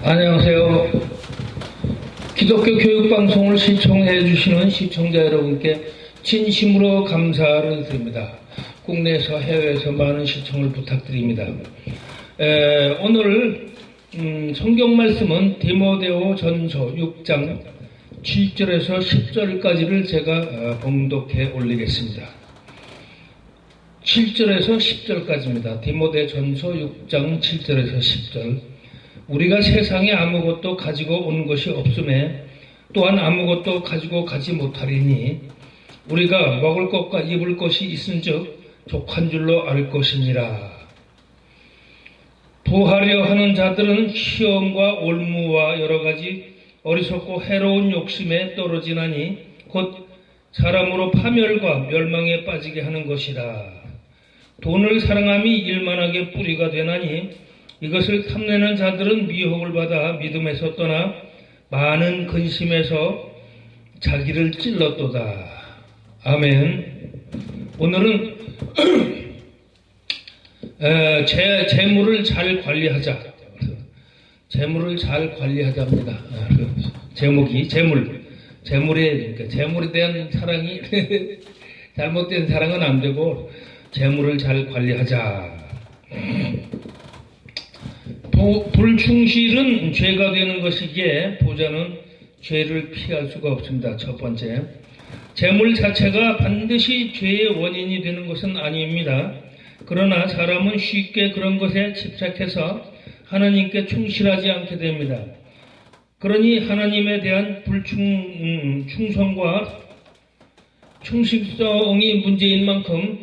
안녕하세요. 기독교 교육방송을 시청해 주시는 시청자 여러분께 진심으로 감사를 드립니다. 국내에서 해외에서 많은 시청을 부탁드립니다. 오늘 성경 말씀은 디모데오 전서 6장 7절에서 10절까지를 제가 봉독해 올리겠습니다. 7절에서 10절까지입니다. 디모데 전서 6장 7절에서 10절. 우리가 세상에 아무것도 가지고 온 것이 없음에 또한 아무것도 가지고 가지 못하리니 우리가 먹을 것과 입을 것이 있은즉 족한 줄로 알 것이니라. 부하려 하는 자들은 시험과 올무와 여러가지 어리석고 해로운 욕심에 떨어지나니 곧 사람으로 파멸과 멸망에 빠지게 하는 것이라. 돈을 사랑함이 일만하게 뿌리가 되나니 이것을 탐내는 자들은 미혹을 받아 믿음에서 떠나 많은 근심에서 자기를 찔렀도다. 아멘. 오늘은 재물을 잘 관리하자. 재물을 잘 관리하자입니다. 제목이 재물에 재물에 대한 사랑이 잘못된 사랑은 안 되고 재물을 잘 관리하자. 불충실은 죄가 되는 것이기에 부자는 죄를 피할 수가 없습니다. 첫 번째, 재물 자체가 반드시 죄의 원인이 되는 것은 아닙니다. 그러나 사람은 쉽게 그런 것에 집착해서 하나님께 충실하지 않게 됩니다. 그러니 하나님에 대한 충성과 충실성이 문제인 만큼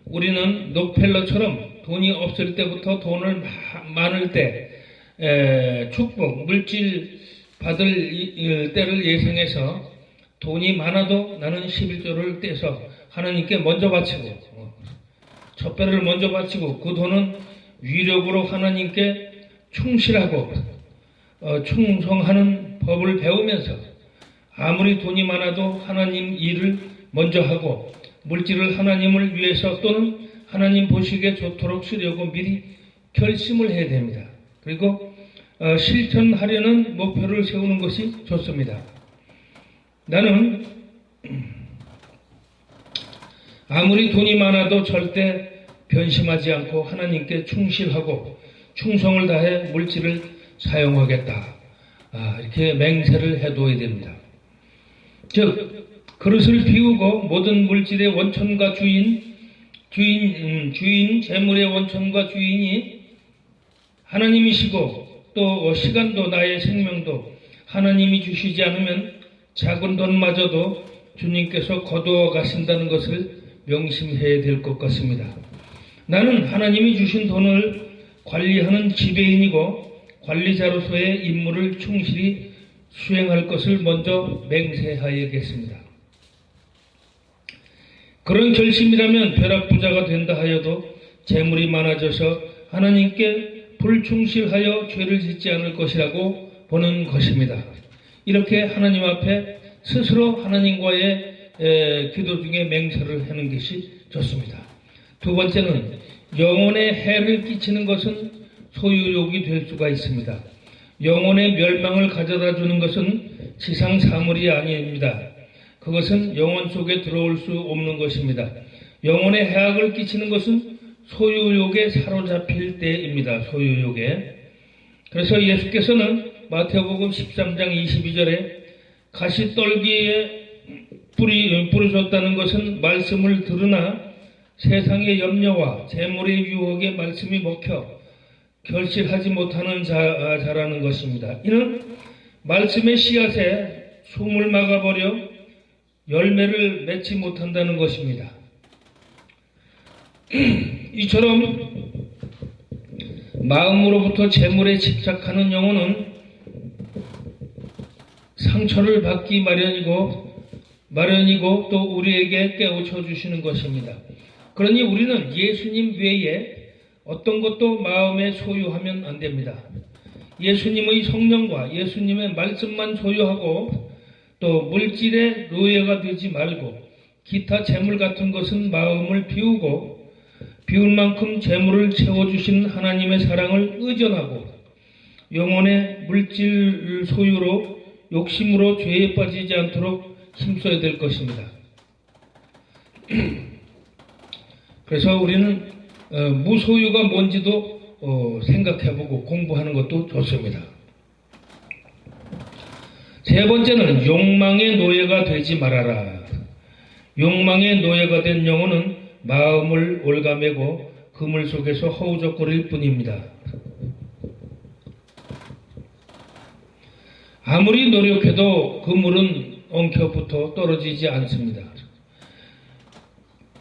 우리는 록펠러처럼 돈이 없을 때부터 돈을 많을 때 축복, 물질 받을 때를 예상해서 돈이 많아도 나는 11조를 떼서 하나님께 먼저 바치고 첫 배를 먼저 바치고 그 돈은 위력으로 하나님께 충실하고 충성하는 법을 배우면서 아무리 돈이 많아도 하나님 일을 먼저 하고 물질을 하나님을 위해서 또는 하나님 보시기에 좋도록 쓰려고 미리 결심을 해야 됩니다. 그리고 실천하려는 목표를 세우는 것이 좋습니다. 나는 아무리 돈이 많아도 절대 변심하지 않고 하나님께 충실하고 충성을 다해 물질을 사용하겠다. 이렇게 맹세를 해둬야 됩니다. 즉 그릇을 비우고 모든 물질의 원천과 주인 재물의 원천과 주인이 하나님이시고 또 시간도 나의 생명도 하나님이 주시지 않으면 작은 돈마저도 주님께서 거두어 가신다는 것을 명심해야 될 것 같습니다. 나는 하나님이 주신 돈을 관리하는 지배인이고 관리자로서의 임무를 충실히 수행할 것을 먼저 맹세하여야겠습니다. 그런 결심이라면 벼락부자가 된다 하여도 재물이 많아져서 하나님께 불충실하여 죄를 짓지 않을 것이라고 보는 것입니다. 이렇게 하나님 앞에 스스로 하나님과의 기도 중에 맹세를 하는 것이 좋습니다. 두 번째는 영혼에 해를 끼치는 것은 소유욕이 될 수가 있습니다. 영혼의 멸망을 가져다 주는 것은 지상 사물이 아닙니다. 그것은 영혼 속에 들어올 수 없는 것입니다. 영혼에 해악을 끼치는 것은 소유욕에 사로잡힐 때입니다. 소유욕에. 그래서 예수께서는 마태복음 13장 22절에 가시떨기에 뿌리셨다는 것은 말씀을 들으나 세상의 염려와 재물의 유혹에 말씀이 먹혀 결실하지 못하는 자라는 것입니다. 이는 말씀의 씨앗에 숨을 막아버려 열매를 맺지 못한다는 것입니다. 이처럼 마음으로부터 재물에 집착하는 영혼은 상처를 받기 마련이고 또 우리에게 깨우쳐 주시는 것입니다. 그러니 우리는 예수님 외에 어떤 것도 마음에 소유하면 안 됩니다. 예수님의 성령과 예수님의 말씀만 소유하고 또 물질의 노예가 되지 말고 기타 재물 같은 것은 마음을 비울 만큼 재물을 채워주신 하나님의 사랑을 의존하고 영혼의 물질 소유로 욕심으로 죄에 빠지지 않도록 힘써야 될 것입니다. 그래서 우리는 무소유가 뭔지도 생각해보고 공부하는 것도 좋습니다. 세 번째는 욕망의 노예가 되지 말아라. 욕망의 노예가 된 영혼은 마음을 올가매고 그물 속에서 허우적거릴 뿐입니다. 아무리 노력해도 그물은 엉켜붙어 떨어지지 않습니다.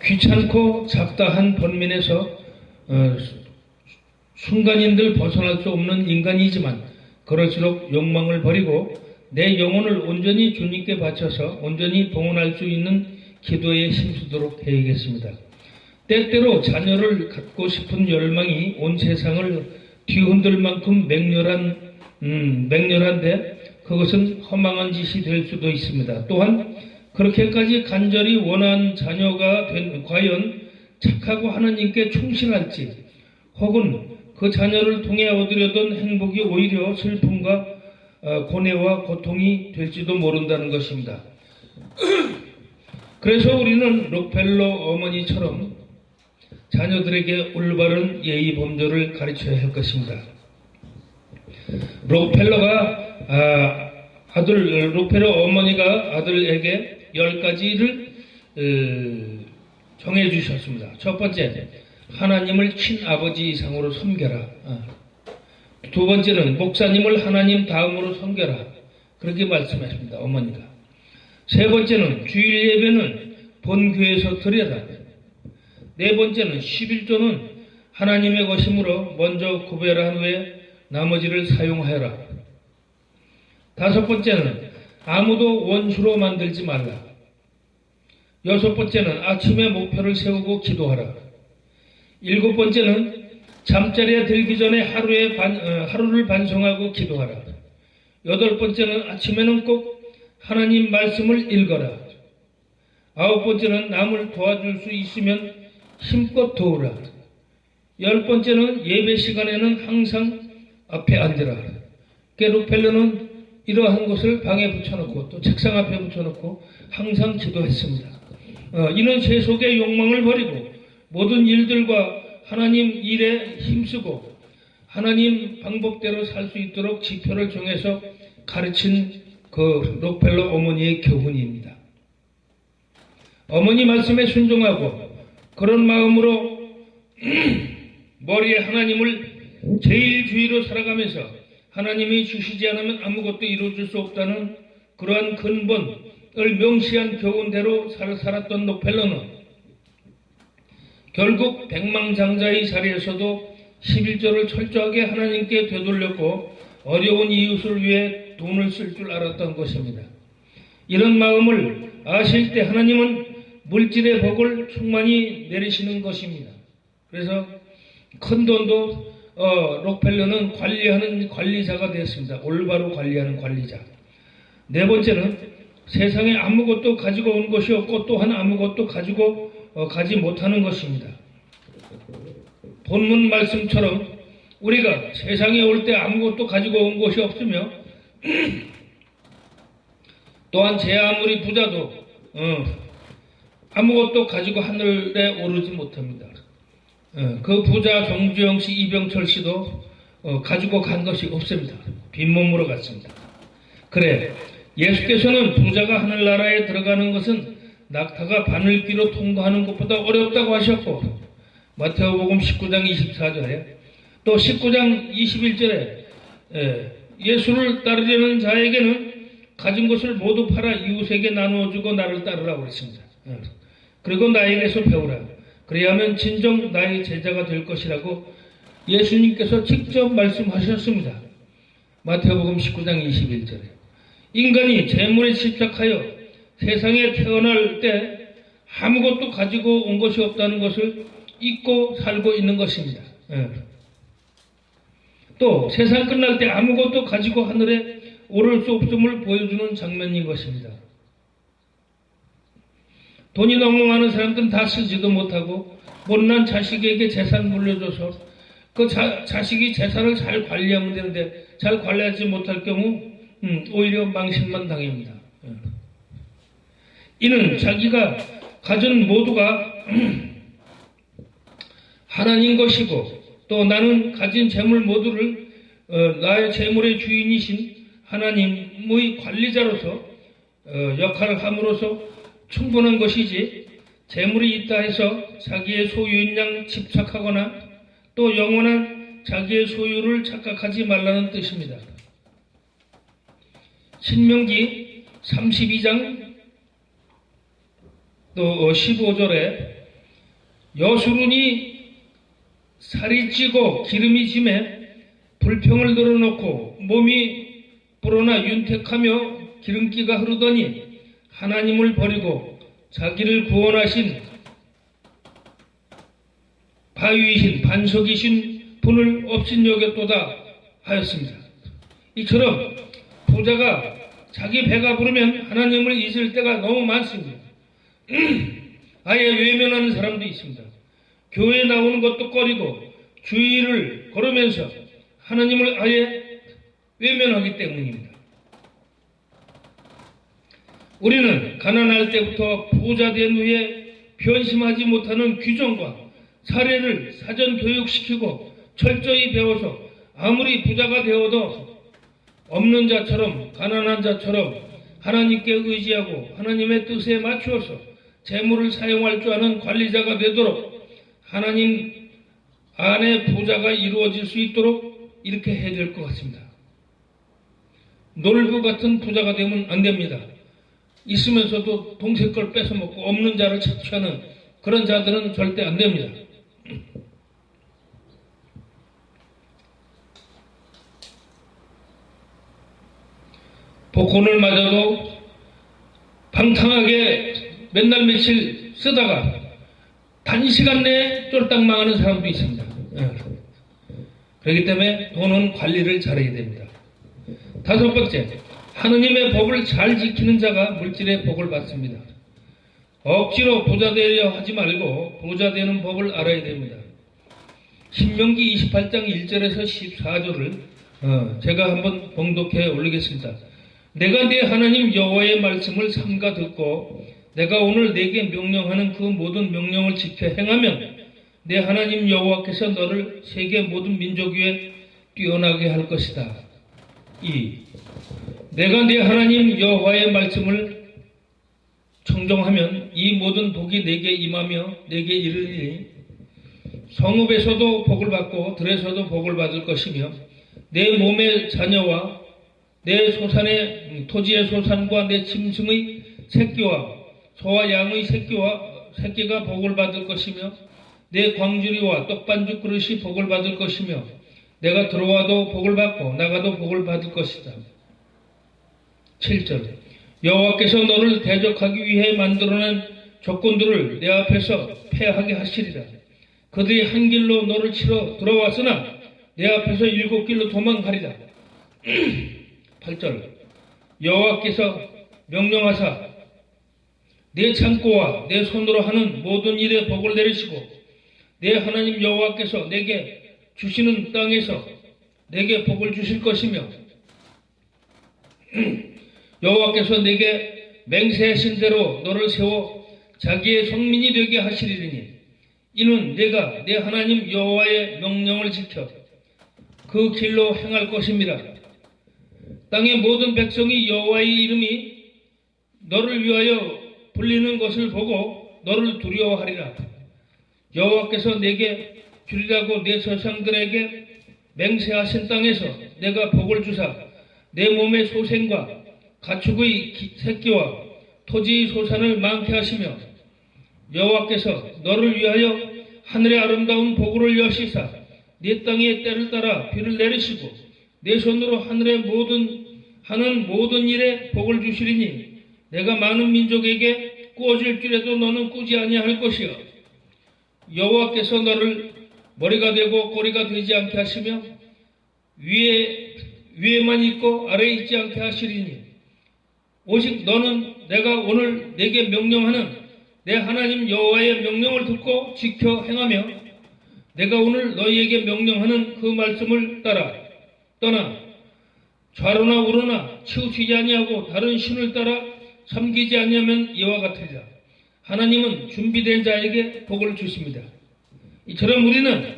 귀찮고 잡다한 번민에서 순간인들 벗어날 수 없는 인간이지만 그럴수록 욕망을 버리고 내 영혼을 온전히 주님께 바쳐서 온전히 봉헌할 수 있는 기도에 힘쓰도록 해야겠습니다. 때때로 자녀를 갖고 싶은 열망이 온 세상을 뒤흔들 만큼 맹렬한데 그것은 허망한 짓이 될 수도 있습니다. 또한 그렇게까지 간절히 원한 자녀가 과연 착하고 하나님께 충실할지 혹은 그 자녀를 통해 얻으려던 행복이 오히려 슬픔과 고뇌와 고통이 될지도 모른다는 것입니다. 그래서 우리는 록펠러 어머니처럼 자녀들에게 올바른 예의 범절을 가르쳐야 할 것입니다. 록펠러 어머니가 아들에게 10가지를 정해 주셨습니다. 첫 번째, 하나님을 친아버지 이상으로 섬겨라. 두 번째는 목사님을 하나님 다음으로 섬겨라. 그렇게 말씀하십니다. 어머니가. 세 번째는 주일 예배는 본교회에서 드려라. 네 번째는 11조는 하나님의 것이므로 먼저 구별한 후에 나머지를 사용하여라. 다섯 번째는 아무도 원수로 만들지 말라. 여섯 번째는 아침에 목표를 세우고 기도하라. 일곱 번째는 잠자리에 들기 전에 하루를 반성하고 기도하라. 여덟 번째는 아침에는 꼭 하나님 말씀을 읽어라. 아홉 번째는 남을 도와줄 수 있으면 힘껏 도우라. 열 번째는 예배 시간에는 항상 앞에 앉으라. 록펠러는 이러한 것을 방에 붙여놓고 또 책상 앞에 붙여놓고 항상 기도했습니다. 이는 제 속의 욕망을 버리고 모든 일들과 하나님 일에 힘쓰고 하나님 방법대로 살 수 있도록 지표를 정해서 가르친 그 록펠러 어머니의 교훈입니다. 어머니 말씀에 순종하고 그런 마음으로 머리에 하나님을 제일 주의로 살아가면서 하나님이 주시지 않으면 아무것도 이루어질 수 없다는 그러한 근본을 명시한 교훈대로 살았던 록펠러는 결국 백망장자의 자리에서도 11조를 철저하게 하나님께 되돌렸고 어려운 이웃을 위해 돈을 쓸 줄 알았던 것입니다. 이런 마음을 아실 때 하나님은 물질의 복을 충만히 내리시는 것입니다. 그래서 큰 돈도 록펠러는 관리하는 관리자가 되었습니다. 올바로 관리하는 관리자. 네 번째는 세상에 아무것도 가지고 온 것이 없고 또한 아무것도 가지고 가지 못하는 것입니다. 본문 말씀처럼 우리가 세상에 올 때 아무것도 가지고 온 것이 없으며 또한 제 아무리 부자도 아무것도 가지고 하늘에 오르지 못합니다. 그 부자 정주영 씨, 이병철 씨도 가지고 간 것이 없습니다. 빈몸으로 갔습니다. 그래, 예수께서는 부자가 하늘나라에 들어가는 것은 낙타가 바늘귀로 통과하는 것보다 어렵다고 하셨고 마태오복음 19장 24절에 또 19장 21절에 예수를 따르려는 자에게는 가진 것을 모두 팔아 이웃에게 나누어주고 나를 따르라고 그랬습니다. 그리고 나에게서 배우라. 그래야만 진정 나의 제자가 될 것이라고 예수님께서 직접 말씀하셨습니다. 마태복음 19장 21절에 인간이 재물에 집착하여 세상에 태어날 때 아무것도 가지고 온 것이 없다는 것을 잊고 살고 있는 것입니다. 또 세상 끝날 때 아무것도 가지고 하늘에 오를 수 없음을 보여주는 장면인 것입니다. 돈이 너무 많은 사람들은 다 쓰지도 못하고 못난 자식에게 재산 물려줘서 그 자식이 재산을 잘 관리하면 되는데 잘 관리하지 못할 경우 오히려 망신만 당합니다. 이는 자기가 가진 모두가 하나님 것이고 또 나는 가진 재물 모두를 나의 재물의 주인이신 하나님의 관리자로서 역할을 함으로써 충분한 것이지 재물이 있다 해서 자기의 소유인 양 집착하거나 또 영원한 자기의 소유를 착각하지 말라는 뜻입니다. 신명기 32장 또 15절에 여수론이 살이 찌고 기름이 짐에 불평을 늘어놓고 몸이 불어나 윤택하며 기름기가 흐르더니 하나님을 버리고 자기를 구원하신 바위이신 반석이신 분을 업신여겼도다 하였습니다. 이처럼 부자가 자기 배가 부르면 하나님을 잊을 때가 너무 많습니다. 아예 외면하는 사람도 있습니다. 교회에 나오는 것도 꺼리고 주의를 걸으면서 하나님을 아예 외면하기 때문입니다. 우리는 가난할 때부터 부자 된 후에 변심하지 못하는 규정과 사례를 사전 교육시키고 철저히 배워서 아무리 부자가 되어도 없는 자처럼 가난한 자처럼 하나님께 의지하고 하나님의 뜻에 맞추어서 재물을 사용할 줄 아는 관리자가 되도록 하나님 안에 부자가 이루어질 수 있도록 이렇게 해야 될 것 같습니다. 놀부 같은 부자가 되면 안 됩니다. 있으면서도 동생 걸 뺏어먹고 없는 자를 착취하는 그런 자들은 절대 안 됩니다. 복권을 맞아도 방탕하게 맨날 며칠 쓰다가 단시간 내에 쫄딱 망하는 사람도 있습니다. 그렇기 때문에 돈은 관리를 잘해야 됩니다. 다섯 번째, 하느님의 법을 잘 지키는 자가 물질의 복을 받습니다. 억지로 부자 되려 하지 말고 부자 되는 법을 알아야 됩니다. 신명기 28장 1절에서 14절을 제가 한번 봉독해 올리겠습니다. 내가 네 하나님 여호와의 말씀을 삼가 듣고 내가 오늘 네게 명령하는 그 모든 명령을 지켜 행하면 내 하나님 여호와께서 너를 세계 모든 민족 위에 뛰어나게 할 것이다. 2. 내가 네 하나님 여호와의 말씀을 청정하면 이 모든 복이 내게 임하며 내게 이르리니 성읍에서도 복을 받고 들에서도 복을 받을 것이며 내 몸의 자녀와 내 소산의 토지의 소산과 내 짐승의 새끼와 소와 양의 새끼가 복을 받을 것이며 내 광주리와 떡반죽 그릇이 복을 받을 것이며 내가 들어와도 복을 받고 나가도 복을 받을 것이다. 7절 여호와께서 너를 대적하기 위해 만들어낸 적군들을 내 앞에서 패하게 하시리라. 그들이 한 길로 너를 치러 들어왔으나 내 앞에서 7길로 도망가리라. 8절 여호와께서 명령하사 내 창고와 내 손으로 하는 모든 일에 복을 내리시고 내 하나님 여호와께서 내게 주시는 땅에서 내게 복을 주실 것이며 여호와께서 내게 맹세하신 대로 너를 세워 자기의 성민이 되게 하시리니 이는 내가 내 하나님 여호와의 명령을 지켜 그 길로 행할 것입니다. 땅의 모든 백성이 여호와의 이름이 너를 위하여 불리는 것을 보고 너를 두려워하리라. 여호와께서 내게 주리라고 내 조상들에게 맹세하신 땅에서 내가 복을 주사 내 몸의 소생과 가축의 새끼와 토지의 소산을 많게 하시며 여호와께서 너를 위하여 하늘의 아름다운 복을 여시사 네 땅에 때를 따라 비를 내리시고 내 손으로 하늘의 하는 모든 일에 복을 주시리니 내가 많은 민족에게 꾸어질 줄에도 너는 꾸지 아니할 것이요 여호와께서 너를 머리가 되고 꼬리가 되지 않게 하시며 위에만 있고 아래에 있지 않게 하시리니 오직 너는 내가 오늘 내게 명령하는 내 하나님 여호와의 명령을 듣고 지켜 행하며 내가 오늘 너희에게 명령하는 그 말씀을 떠나 좌로나 우로나 치우치지 아니하고 다른 신을 따라 섬기지 아니하면 이와 같으리라. 하나님은 준비된 자에게 복을 주십니다. 이처럼 우리는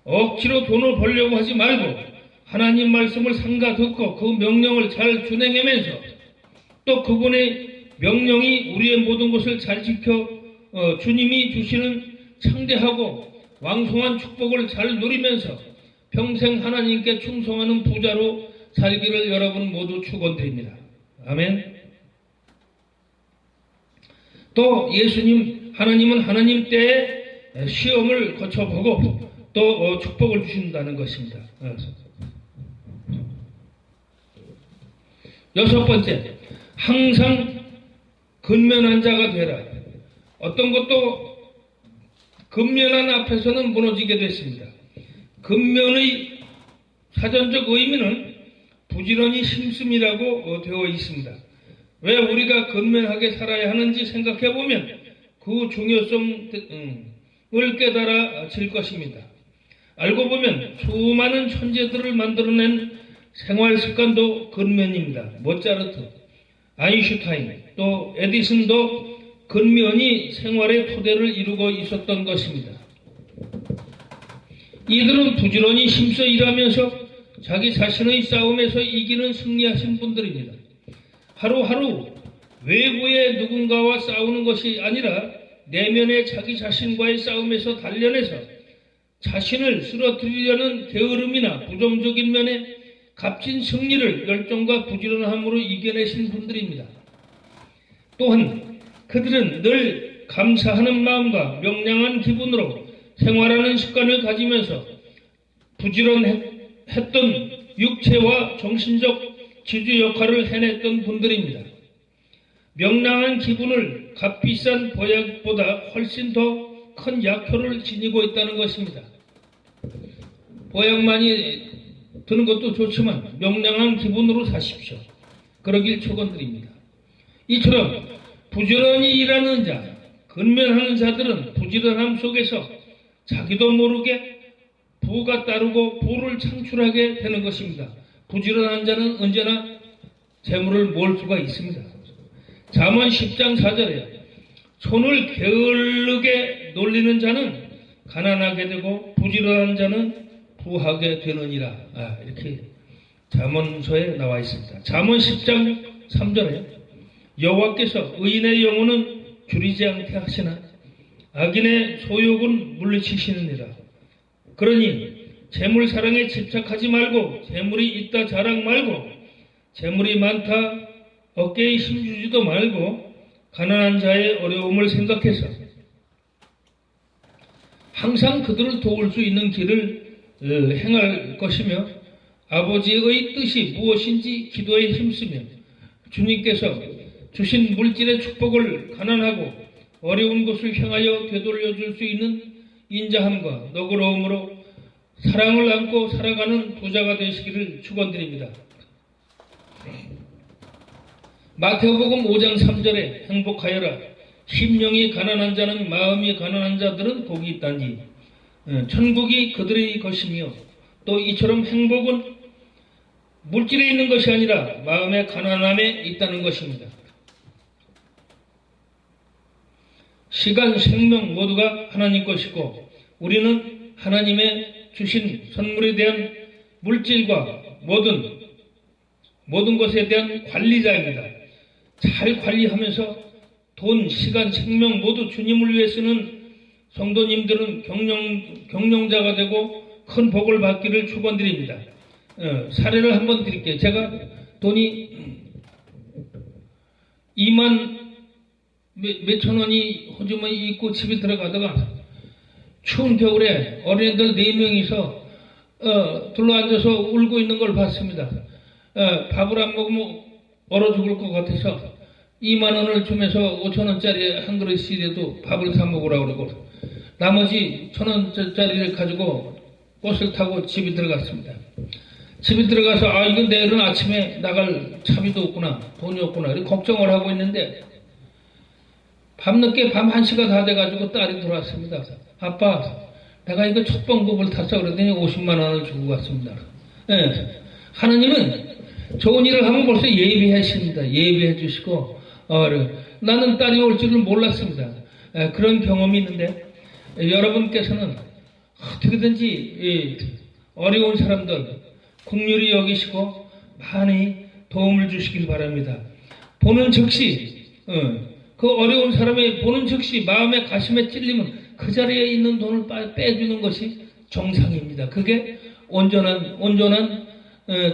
억지로 돈을 벌려고 하지 말고 하나님 말씀을 삼가 듣고 그 명령을 잘 준행하면서 또 그분의 명령이 우리의 모든 것을 잘 지켜 주님이 주시는 창대하고 왕성한 축복을 잘 누리면서 평생 하나님께 충성하는 부자로 살기를 여러분 모두 축원드립니다. 아멘. 또 하나님은 하나님 때에 시험을 거쳐보고 또 축복을 주신다는 것입니다. 여섯 번째, 항상 근면한 자가 되라. 어떤 것도 근면한 앞에서는 무너지게 됐습니다. 근면의 사전적 의미는 부지런히 심씀이라고 되어 있습니다. 왜 우리가 근면하게 살아야 하는지 생각해보면 그 중요성을 깨달아질 것입니다. 알고 보면 수많은 천재들을 만들어낸 생활 습관도 근면입니다. 모차르트, 아인슈타인, 또 에디슨도 근면이 생활의 토대를 이루고 있었던 것입니다. 이들은 부지런히 힘써 일하면서 자기 자신의 싸움에서 이기는 승리하신 분들입니다. 하루하루 외부의 누군가와 싸우는 것이 아니라 내면의 자기 자신과의 싸움에서 단련해서 자신을 쓰러뜨리려는 게으름이나 부정적인 면에 값진 승리를 열정과 부지런함으로 이겨내신 분들입니다. 또한 그들은 늘 감사하는 마음과 명랑한 기분으로 생활하는 습관을 가지면서 부지런했던 육체와 정신적 지주 역할을 해냈던 분들입니다. 명랑한 기분을 값비싼 보약보다 훨씬 더 큰 약효를 지니고 있다는 것입니다. 보약만이 드는 것도 좋지만 명랑한 기분으로 사십시오. 그러길 축원드립니다. 이처럼 부지런히 일하는 자, 근면하는 자들은 부지런함 속에서 자기도 모르게 부가 따르고 부를 창출하게 되는 것입니다. 부지런한 자는 언제나 재물을 모을 수가 있습니다. 잠언 10장 4절에 손을 게으르게 놀리는 자는 가난하게 되고 부지런한 자는 부하게 되느니라. 이렇게 잠언서에 나와 있습니다. 잠언 10장 3절에 여호와께서 의인의 영혼은 줄이지 않게 하시나 악인의 소욕은 물리치시느니라. 그러니 재물 사랑에 집착하지 말고 재물이 있다 자랑 말고 재물이 많다 어깨에 힘주지도 말고 가난한 자의 어려움을 생각해서 항상 그들을 도울 수 있는 길을 행할 것이며 아버지의 뜻이 무엇인지 기도에 힘쓰며 주님께서 주신 물질의 축복을 가난하고 어려운 곳을 향하여 되돌려줄 수 있는 인자함과 너그러움으로 사랑을 안고 살아가는 부자가 되시기를 축원드립니다. 마태복음 5장 3절에 행복하여라. 심령이 가난한 자는 마음이 가난한 자들은 복이 있다니 천국이 그들의 것이며 또 이처럼 행복은 물질에 있는 것이 아니라 마음의 가난함에 있다는 것입니다. 시간, 생명 모두가 하나님 것이고 우리는 하나님의 주신 선물에 대한 물질과 모든 것에 대한 관리자입니다. 잘 관리하면서 돈, 시간, 생명 모두 주님을 위해 쓰는 성도님들은 경영자가 되고 큰 복을 받기를 축원드립니다. 사례를 한번 드릴게요. 제가 돈이 2만 몇천 원이 호주머니 입고 집에 들어가다가 추운 겨울에 어린애들 4명이서 둘러앉아서 울고 있는 걸 봤습니다. 밥을 안 먹으면 얼어 죽을 것 같아서 2만 원을 주면서 5천 원짜리 한 그릇이라도 밥을 사 먹으라고 그러고 나머지 1,000 원짜리를 가지고 버스를 타고 집에 들어갔습니다. 집에 들어가서 이거 내일은 아침에 나갈 차비도 없구나, 돈이 없구나 이렇게 걱정을 하고 있는데 밤늦게 밤 1시가 다 돼가지고 딸이 들어왔습니다. 아빠, 내가 이거 첫 방법을 탔어 그러더니 50만 원을 주고 갔습니다. 예. 하나님은 좋은 일을 하면 벌써 예비하십니다. 예비해 주시고, 나는 딸이 올 줄을 몰랐습니다. 그런 경험이 있는데, 여러분께서는 어떻게든지 어려운 사람들 긍휼히 여기시고 많이 도움을 주시길 바랍니다. 보는 즉시 그 어려운 사람의 보는 즉시 마음에 가심에 찔리면 그 자리에 있는 돈을 빼주는 것이 정상입니다. 그게 온전한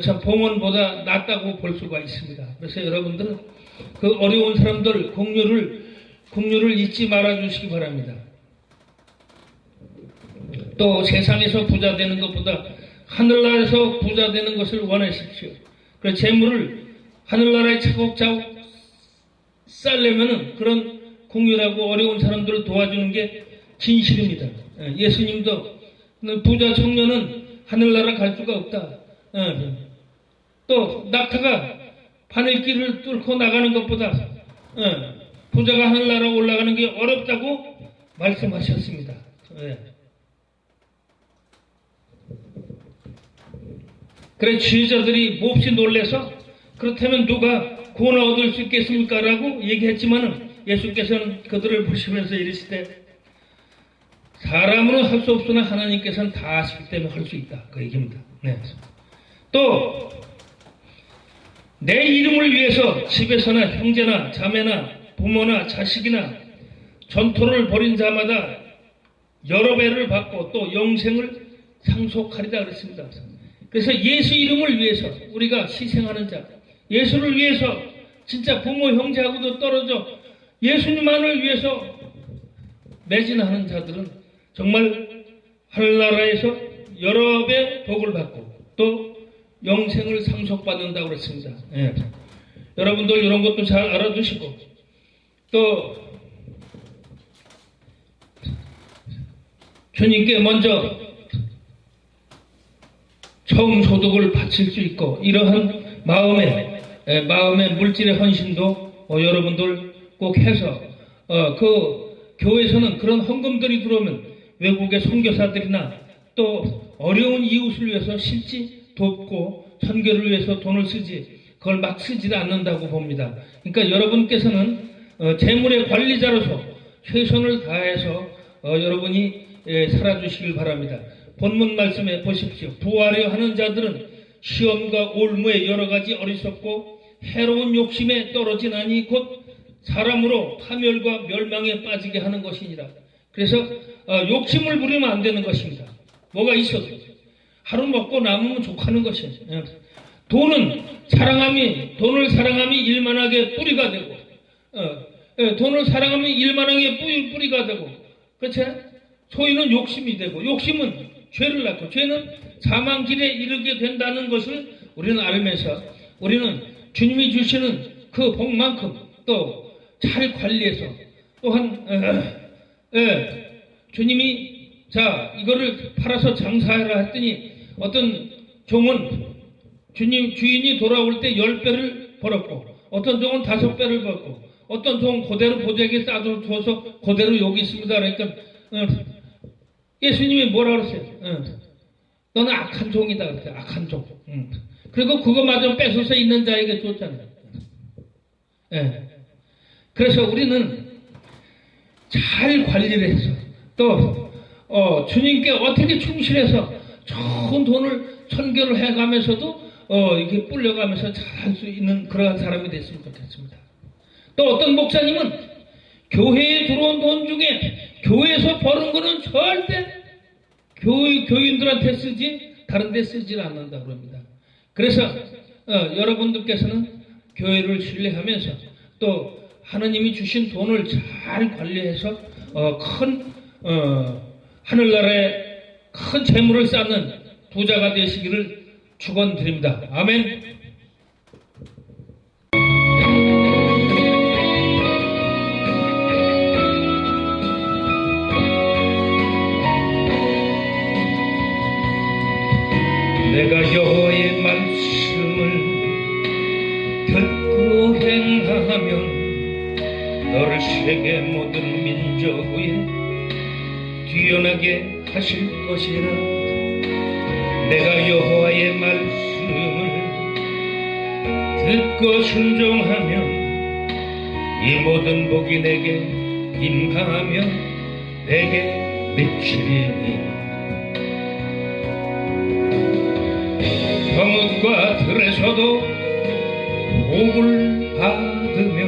참 봉헌보다 낫다고 볼 수가 있습니다. 그래서 여러분들은 그 어려운 사람들 긍휼을 잊지 말아 주시기 바랍니다. 또 세상에서 부자 되는 것보다 하늘나라에서 부자 되는 것을 원하십시오. 그래서 재물을 하늘나라에 차곡차곡 쌓으려면은 그런 긍휼하고 어려운 사람들을 도와주는 게 진실입니다. 예수님도 부자 청년은 하늘나라 갈 수가 없다. 또 낙타가 바늘길을 뚫고 나가는 것보다 부자가 하늘나라 올라가는 게 어렵다고 말씀하셨습니다. 그래 지혜자들이 몹시 놀래서 그렇다면 누가 구원을 얻을 수 있겠습니까? 라고 얘기했지만은 예수께서는 그들을 보시면서 이르시되 사람으로는 할 수 없으나 하나님께서는 다 하시기 때문에 할 수 있다. 그 얘기입니다. 네. 또 내 이름을 위해서 집에서나 형제나 자매나 부모나 자식이나 전토를 벌인 자마다 여러 배를 받고 또 영생을 상속하리라 그랬습니다. 그래서 예수 이름을 위해서 우리가 희생하는 자, 예수를 위해서 진짜 부모 형제하고도 떨어져 예수님만을 위해서 매진하는 자들은 정말 하늘나라에서 여러 배 복을 받고 또 영생을 상속받는다고 그랬습니다. 예. 여러분들 이런 것도 잘 알아두시고 또 주님께 먼저 처음 소득을 바칠 수 있고 이러한 마음의 물질의 헌신도 여러분들 꼭 해서 그 교회에서는 그런 헌금들이 들어오면 외국의 선교사들이나 또 어려운 이웃을 위해서 실지 돕고 선교를 위해서 돈을 쓰지 그걸 막 쓰지도 않는다고 봅니다. 그러니까 여러분께서는 재물의 관리자로서 최선을 다해서 여러분이 살아주시길 바랍니다. 본문 말씀에 보십시오. 부하려 하는 자들은 시험과 올무에 여러 가지 어리석고 해로운 욕심에 떨어지나니 곧 사람으로 파멸과 멸망에 빠지게 하는 것이니라. 그래서 욕심을 부리면 안 되는 것입니다. 뭐가 있어도 하루 먹고 남으면 족하는 것이에요. 돈을 사랑함이 일만하게 뿌리가 되고 돈을 사랑하면 일만하게 뿌리가 되고 그렇지? 소유는 욕심이 되고 욕심은 죄를 낳고 죄는 사망길에 이르게 된다는 것을 우리는 알면서 우리는 주님이 주시는 그 복만큼 또 잘 관리해서 또한 주님이 자 이거를 팔아서 장사해라 했더니 어떤 종은 주인이 돌아올 때 10배를 벌었고 어떤 종은 5배를 벌고 어떤 종은 그대로 보자기에 싸두어서 그대로 여기 있습니다. 그러니까 예수님이 뭐라 그랬어요? 너는 악한 종이다 그랬어요. 악한 종. 그리고 그거마저 뺏어서 있는 자에게 줬잖아요. 그래서 우리는 잘 관리를 해서 또 주님께 어떻게 충실해서 좋은 돈을 선교를 해가면서도 이렇게 불려가면서 잘할 수 있는 그러한 사람이 됐으면 좋겠습니다. 또 어떤 목사님은 교회에 들어온 돈 중에 교회에서 버는 거는 절대 교인들한테 쓰지 다른 데 쓰지를 않는다고 합니다. 그래서 여러분들께서는 교회를 신뢰하면서 또 하나님이 주신 돈을 잘 관리해서 하늘나라에 큰 재물을 쌓는 부자가 되시기를 축원드립니다. 아멘. 내가 여호와의 말씀을 듣고 행하면 너를 세계 모든 민족 위에 뛰어나게 하실 것이라. 내가 여호와의 말씀을 듣고 순종하면 이 모든 복이 내게 임하며 내게 미치리니. 성읍과 들에서도 복을 받으며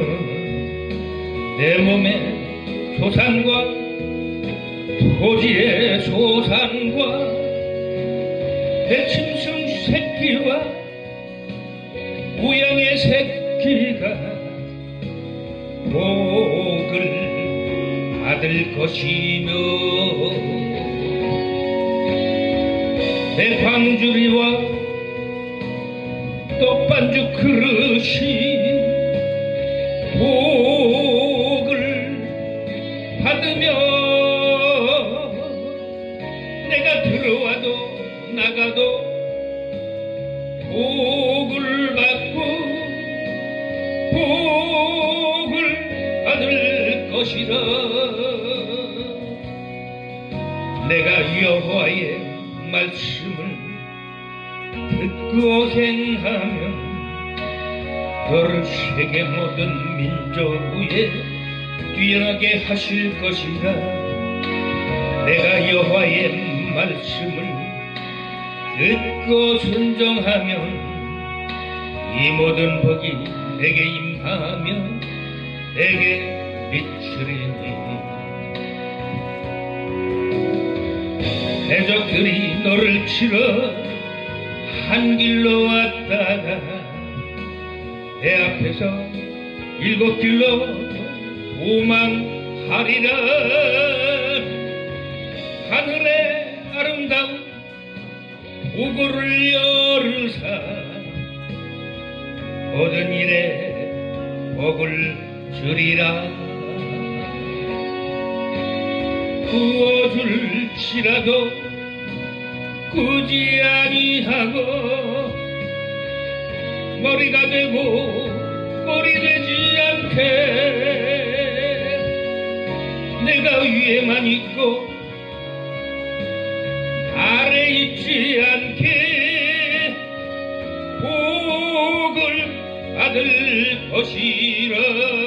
내 몸의 소산과 토지의 소산과 내 짐승 새끼와 우양의 새끼가 복을 받을 것이며 내 광주리와 떡반죽 그릇이 복을 받으며 내가 들어와도 나가도 복을 받고 복을 받을 것이라. 내가 여호와의 말씀을 듣고 행하면 너를 세계 모든 민족 위에 뛰어나게 하실 것이라. 내가 여호와의 말씀을 듣고 순종하면 이 모든 복이 내게 임하며 내게 미치리니. 해적들이 너를 치러 한 길로 왔다가 내 앞에서 7길로 도망하리라. 하늘의 아름다운 보고를 열으사 모든 일에 복을 주리라. 구워줄지라도 꾸지 아니하고 머리가 되고 꼴이 되지 않게 내가 위에만 있고 아래 있지 않게 복을 받을 것이라.